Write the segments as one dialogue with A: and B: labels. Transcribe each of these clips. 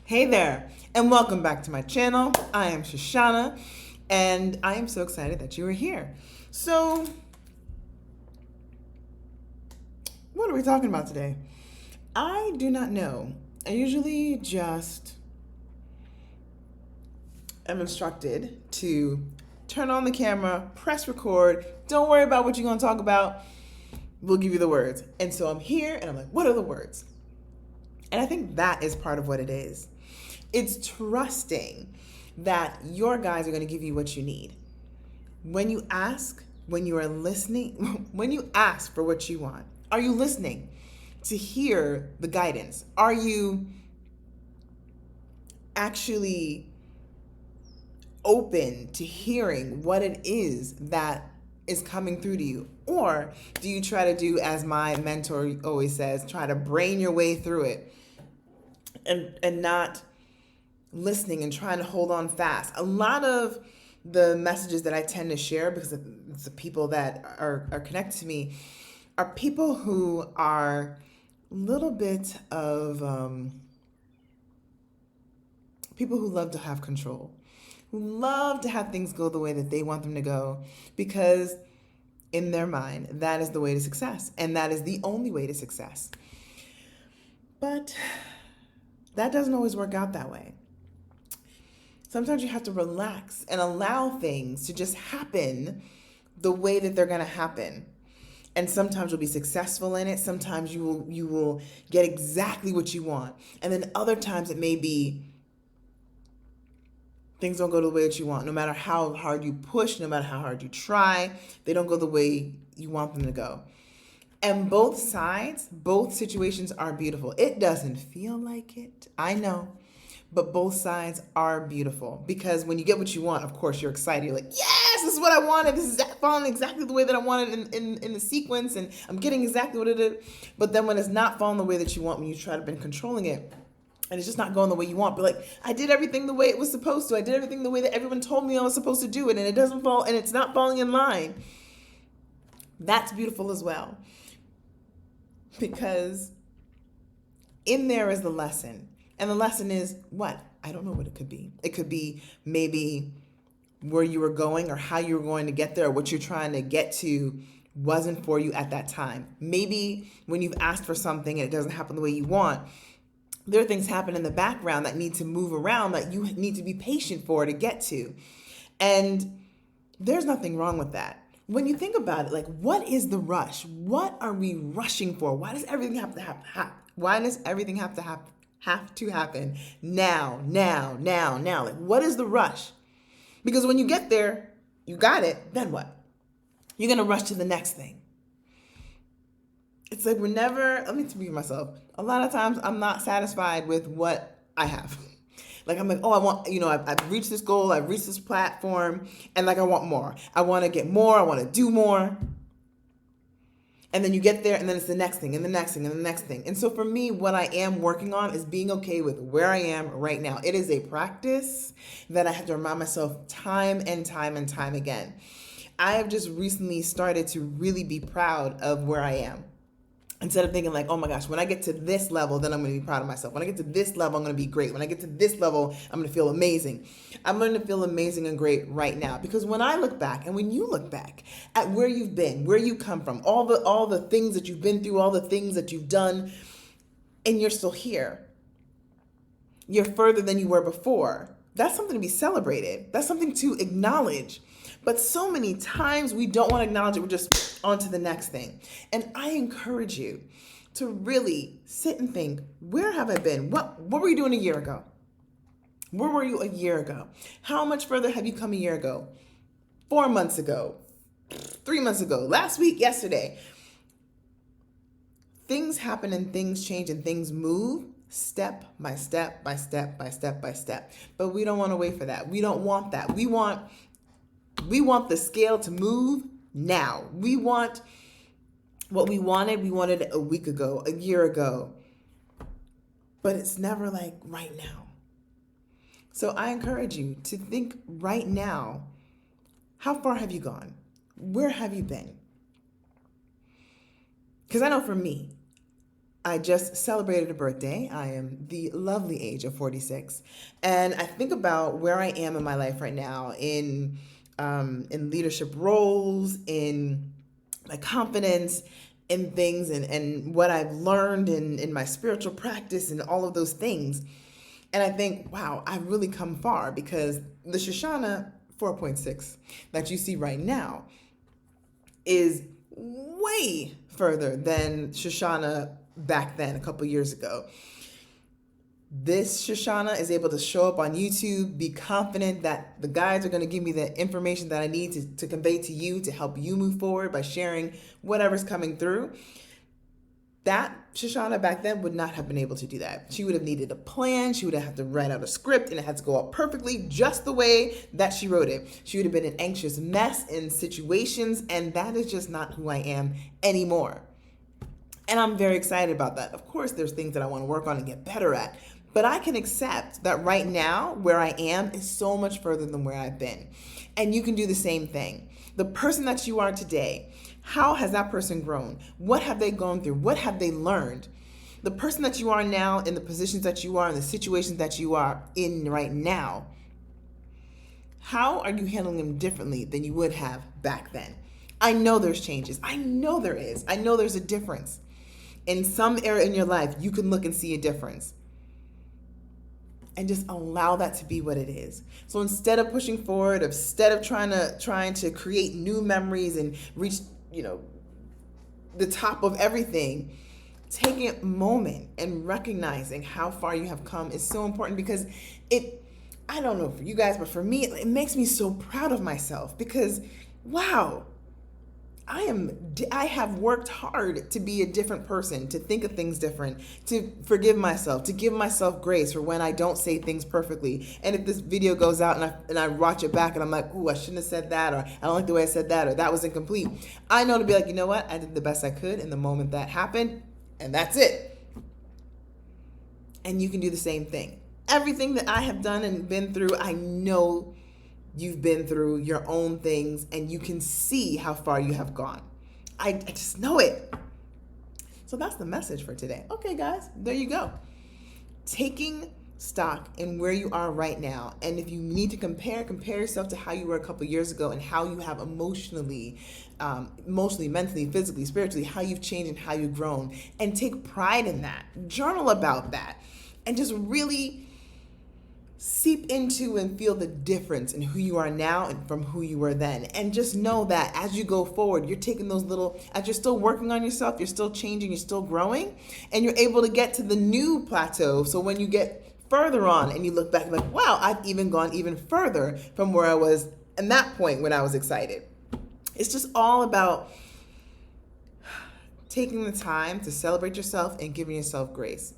A: Hey there, and welcome back to my channel. I am Shoshana, and I am so excited that you are here. So, what are we talking about today? I do not know. I usually just am instructed to turn on the camera, press record, don't worry about what you're going to talk about. We'll give you the words. And so I'm here, and I'm like, what are the words? And I think that is part of what it is. It's trusting that your guys are going to give you what you need. When you ask, when you are listening, when you ask for what you want, are you listening to hear the guidance? Are you actually open to hearing what it is that is coming through to you? Or do you try to do, as my mentor always says, try to brain your way through it and not listening and trying to hold on fast? A lot of the messages that I tend to share, because it's the people that are connected to me, are people who are a little bit of people who love to have control, who love to have things go the way that they want them to go, because in their mind, that is the way to success, and that is the only way to success. But that doesn't always work out that way. Sometimes you have to relax and allow things to just happen the way that they're going to happen. And sometimes you'll be successful in it. Sometimes you will get exactly what you want. And then other times it may be things don't go the way that you want. No matter how hard you push, no matter how hard you try, they don't go the way you want them to go. And both sides, both situations are beautiful. It doesn't feel like it, I know. But both sides are beautiful, because when you get what you want, of course, you're excited. You're like, yes, this is what I wanted. This is falling exactly the way that I wanted in the sequence, and I'm getting exactly what it is. But then when it's not falling the way that you want, when you try to been controlling it, and it's just not going the way you want, but like, I did everything the way it was supposed to. I did everything the way that everyone told me I was supposed to do it, and it doesn't fall, and it's not falling in line. That's beautiful as well. Because in there is the lesson. And the lesson is what? I don't know what it could be. It could be maybe where you were going, or how you were going to get there, or what you're trying to get to wasn't for you at that time. Maybe when you've asked for something and it doesn't happen the way you want, there are things happen in the background that need to move around, that you need to be patient for to get to. And there's nothing wrong with that. When you think about it, like, what is the rush? What are we rushing for? Why does everything have to happen? Why does everything have to happen now? Like, what is the rush? Because when you get there, you got it, then what? You're gonna rush to the next thing. It's like, let me speak for myself. A lot of times I'm not satisfied with what I have. Like, I'm like, oh, I want, I've reached this goal, I've reached this platform, and like, I want more. I want to get more, I want to do more. And then you get there, and then it's the next thing, and the next thing, and the next thing. And so for me, what I am working on is being okay with where I am right now. It is a practice that I have to remind myself time and time and time again. I have just recently started to really be proud of where I am. Instead of thinking like, oh my gosh, when I get to this level, then I'm going to be proud of myself. When I get to this level, I'm going to be great. When I get to this level, I'm going to feel amazing. I'm going to feel amazing and great right now. Because when I look back, and when you look back at where you've been, where you come from, all the things that you've been through, all the things that you've done, and you're still here. You're further than you were before. That's something to be celebrated. That's something to acknowledge. But so many times we don't want to acknowledge it. We're just on to the next thing. And I encourage you to really sit and think, where have I been? What were you doing a year ago? Where were you a year ago? How much further have you come a year ago? 4 months ago? 3 months ago? Last week? Yesterday? Things happen and things change and things move step by step by step by step by step. But we don't want to wait for that. We don't want that. We want the scale to move now. We want what we wanted a week ago, a year ago. But it's never like right now. So I encourage you to think right now, how far have you gone? Where have you been? Because I know for me, I just celebrated a birthday. I am the lovely age of 46. And I think about where I am in my life right now in leadership roles, in my confidence, in things, and what I've learned in my spiritual practice and all of those things. And I think, wow, I've really come far because the Shoshana 4.6 that you see right now is way further than Shoshana back then, a couple years ago. This Shoshana is able to show up on YouTube, be confident that the guides are going to give me the information that I need to convey to you to help you move forward by sharing whatever's coming through. That Shoshana back then would not have been able to do that. She would have needed a plan. She would have had to write out a script, and it had to go out perfectly just the way that she wrote it. She would have been an anxious mess in situations, and that is just not who I am anymore. And I'm very excited about that. Of course, there's things that I want to work on and get better at, but I can accept that right now, where I am is so much further than where I've been. And you can do the same thing. The person that you are today, how has that person grown? What have they gone through? What have they learned? The person that you are now, in the positions that you are, in the situations that you are in right now, how are you handling them differently than you would have back then? I know there's changes. I know there is. I know there's a difference. In some area in your life, you can look and see a difference. And just allow that to be what it is. So instead of pushing forward, instead of trying to create new memories and reach, the top of everything, taking a moment and recognizing how far you have come is so important, because I don't know for you guys, but for me, it makes me so proud of myself, because wow, I have worked hard to be a different person, to think of things different, to forgive myself, to give myself grace for when I don't say things perfectly. And if this video goes out and I watch it back and I'm like, ooh, I shouldn't have said that, or I don't like the way I said that, or that was incomplete, I know to be like, you know what? I did the best I could in the moment that happened, and that's it. And you can do the same thing. Everything that I have done and been through, I know you've been through your own things, and you can see how far you have gone. I just know it. So that's the message for today. Okay, guys, there you go. Taking stock in where you are right now. And if you need to compare yourself to how you were a couple years ago, and how you have emotionally, mentally, physically, spiritually, how you've changed and how you've grown, and take pride in that. Journal about that, and just really seep into and feel the difference in who you are now and from who you were then. And just know that as you go forward, you're taking those as you're still working on yourself, you're still changing, you're still growing, and you're able to get to the new plateau. So when you get further on and you look back, like, wow, I've even gone even further from where I was at that point when I was excited. It's just all about taking the time to celebrate yourself and giving yourself grace.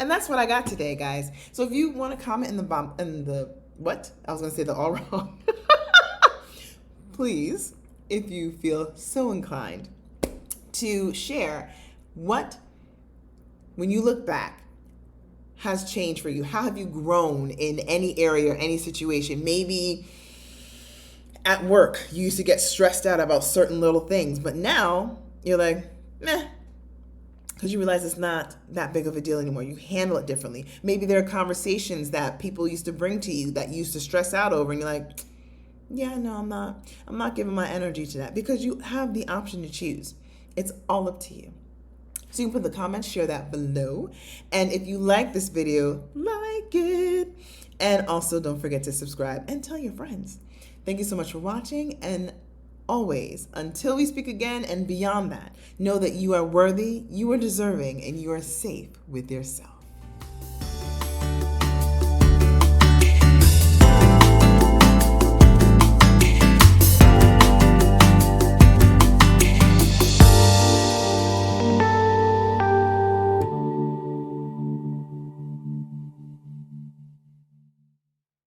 A: And that's what I got today, guys. So if you want to comment in the what? I was going to say the all wrong. Please, if you feel so inclined, to share what, when you look back, has changed for you. How have you grown in any area or any situation? Maybe at work, you used to get stressed out about certain little things, but now you're like, meh. Because you realize it's not that big of a deal anymore. You handle it differently. Maybe there are conversations that people used to bring to you that you used to stress out over, and you're like, yeah, no, I'm not giving my energy to that, because you have the option to choose. It's all up to you. So you can put the comments, share that below. And if you like this video, like it. And also don't forget to subscribe and tell your friends. Thank you so much for watching, and always, until we speak again and beyond that, know that you are worthy, you are deserving, and you are safe with yourself.